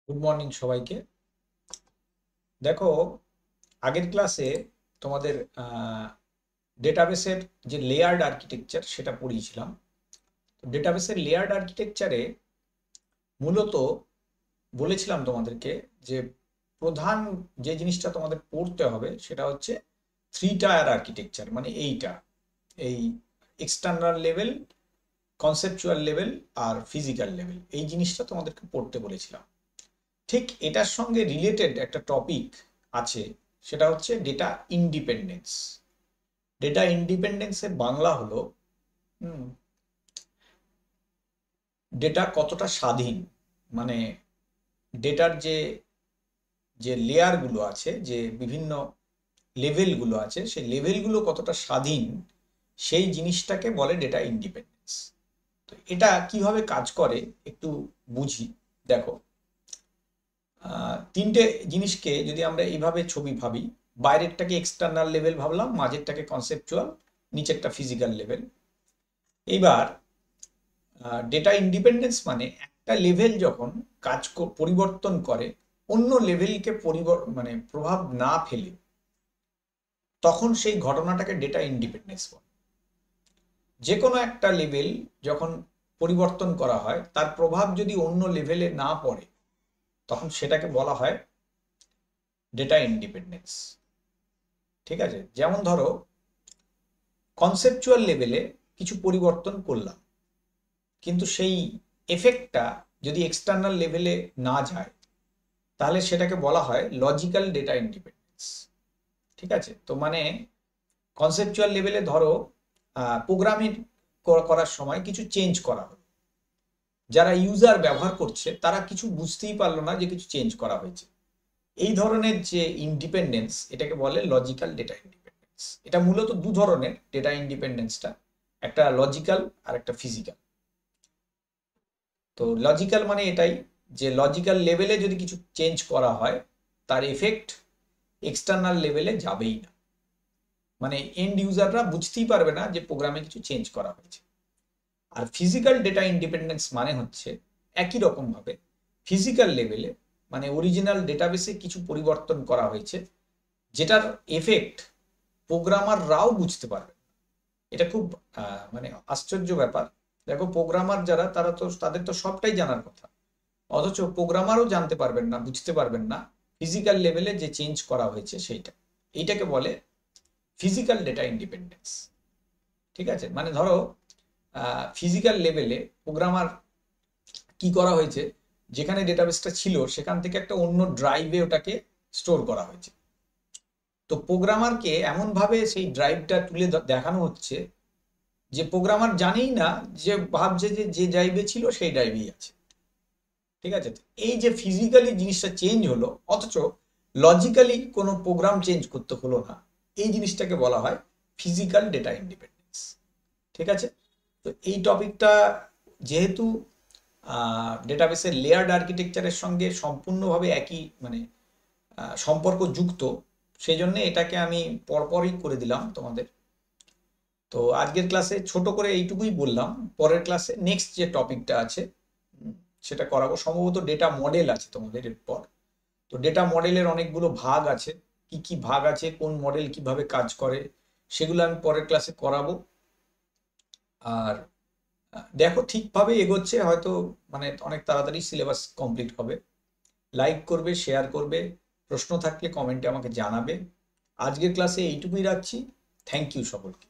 Good morning সবাইকে। দেখো, আগের ক্লাসে তোমাদের ডেটাবেসের যে লেয়ার্ড আর্কিটেকচার সেটা পড়িয়েছিলাম। ডেটাবেসের লেয়ার্ড আর্কিটেকচারে মূলত বলেছিলাম তোমাদেরকে যে প্রধান যে জিনিসটা তোমাদের পড়তে হবে সেটা হচ্ছে থ্রি টায়ার আর্কিটেকচার, মানে এই এক্সটার্নাল লেভেল, কনসেপচুয়াল লেভেল আর ফিজিক্যাল লেভেল, এই জিনিসটা তোমাদেরকে পড়তে বলেছিলাম। ঠিক এটার সঙ্গে রিলেটেড একটা টপিক আছে, সেটা হচ্ছে ডেটা ইন্ডিপেন্ডেন্স। ডেটা ইন্ডিপেন্ডেন্সের বাংলা হলো ডেটা কতটা স্বাধীন, মানে ডেটার যে যে লেয়ারগুলো আছে, যে বিভিন্ন লেভেলগুলো আছে, সেই লেভেলগুলো কতটা স্বাধীন, সেই জিনিসটাকে বলে ডেটা ইন্ডিপেন্ডেন্স। তো এটা কিভাবে কাজ করে একটু বুঝি। দেখো, তিনটে জিনিসকে যদি আমরা এইভাবে ছবি ভাবি, বাইরেরটাকে এক্সটার্নাল লেভেল ভাবলাম, মাঝেরটাকে কনসেপচুয়াল, নিচেরটা ফিজিক্যাল লেভেল। এইবার ডেটা ইন্ডিপেন্ডেন্স মানে একটা লেভেল যখন পরিবর্তন করে অন্য লেভেলকে মানে প্রভাব না ফেলে, তখন সেই ঘটনাটাকে ডেটা ইন্ডিপেন্ডেন্স বলে। যে কোনো একটা লেভেল যখন পরিবর্তন করা হয়, তার প্রভাব যদি অন্য লেভেলে না পড়ে, তখন সেটাকে বলা হয় ডেটা ইন্ডিপেন্ডেন্স। ঠিক আছে? যেমন ধরো, কনসেপচুয়াল লেভেলে কিছু পরিবর্তন করলাম, কিন্তু সেই এফেক্টটা যদি এক্সটার্নাল লেভেলে না যায়, তাহলে সেটাকে বলা হয় লজিক্যাল ডেটা ইন্ডিপেন্ডেন্স। ঠিক আছে? তো মানে কনসেপচুয়াল লেভেলে ধরো প্রোগ্রামিং করার সময় কিছু চেঞ্জ করা হলো, যারা ইউজার ব্যবহার করছে তারা কিছু বুঝতেই পারলো না যে কিছু চেঞ্জ করা হয়েছে। এই ধরনের যে ইন্ডিপেন্ডেন্স, এটাকে বলে লজিক্যাল ডেটা ইন্ডিপেন্ডেন্স। এটা মূলত দু ধরনের ডেটা ইন্ডিপেন্ডেন্সটা, একটা লজিক্যাল আর একটা ফিজিক্যাল। তো লজিক্যাল মানে এটাই যে লজিক্যাল লেভেলে যদি কিছু চেঞ্জ করা হয়, তার এফেক্ট এক্সটার্নাল লেভেলে যাবেই না, মানে এন্ড ইউজাররা বুঝতেই পারবে না যে প্রোগ্রামে কিছু চেঞ্জ করা হয়েছে। আর ফিজিক্যাল ডেটা ইন্ডিপেন্ডেন্স মানে হচ্ছে একই রকম ভাবে ফিজিক্যাল লেভেলে, মানে অরিজিনাল ডেটাবেসে কিছু পরিবর্তন করা হয়েছে, যেটার এফেক্ট প্রোগ্রামাররাও বুঝতে পারবে। এটা খুব মানে আশ্চর্য ব্যাপার। দেখো, প্রোগ্রামার যারা, তারা তো তাদের তো সবটাই জানার কথা, অথচ প্রোগ্রামারও জানতে পারবেন না, বুঝতে পারবেন না ফিজিক্যাল লেভেলে যে চেঞ্জ করা হয়েছে সেইটা। এইটাকে বলে ফিজিক্যাল ডেটা ইন্ডিপেন্ডেন্স। ঠিক আছে? মানে ধরো, ফিজিক্যাল লেভেলে প্রোগ্রামার কি করা হয়েছে, যেখানে ডেটাবেসটা ছিল সেখান থেকে একটা অন্য ড্রাইভে ওটাকে স্টোর করা হয়েছে। তো প্রোগ্রামারকে এমনভাবে সেই ড্রাইভটা তুলে দেখানো হচ্ছে যে প্রোগ্রামার জানেই না, যে ভাবছে যে যে ড্রাইভে ছিল সেই ড্রাইভেই আছে। ঠিক আছে? এই যে ফিজিক্যালি জিনিসটা চেঞ্জ হলো, অথচ লজিক্যালি কোনো প্রোগ্রাম চেঞ্জ করতে হলো না, এই জিনিসটাকে বলা হয় ফিজিক্যাল ডেটা ইন্ডিপেন্ডেন্স। ঠিক আছে? তো এই টপিকটা যেহেতু ডেটাবেসের লেয়ার্ড আর্কিটেকচারের সঙ্গে সম্পূর্ণভাবে একই, মানে সম্পর্ক যুক্ত, সেই জন্য এটাকে আমি পরপরই করে দিলাম তোমাদের। তো আজকের ক্লাসে ছোট করে এইটুকুই বললাম। পরের ক্লাসে নেক্সট যে টপিকটা আছে সেটা করাবো। সম্ভবত ডেটা মডেল আছে তোমাদের এরপর। তো ডেটা মডেলের অনেকগুলো ভাগ আছে, কি কি ভাগ আছে, কোন মডেল কিভাবে কাজ করে, সেগুলো আমি পরের ক্লাসে করাবো। আর দেখো, ঠিকভাবে এগোচ্ছে হয়তো, মানে অনেক তাড়াতাড়ি সিলেবাস কমপ্লিট হবে। লাইক করবে, শেয়ার করবে, প্রশ্ন থাকলে কমেন্টে আমাকে জানাবে। আজকের ক্লাসে এইটুকুই রাখছি। থ্যাংক ইউ সকলকে।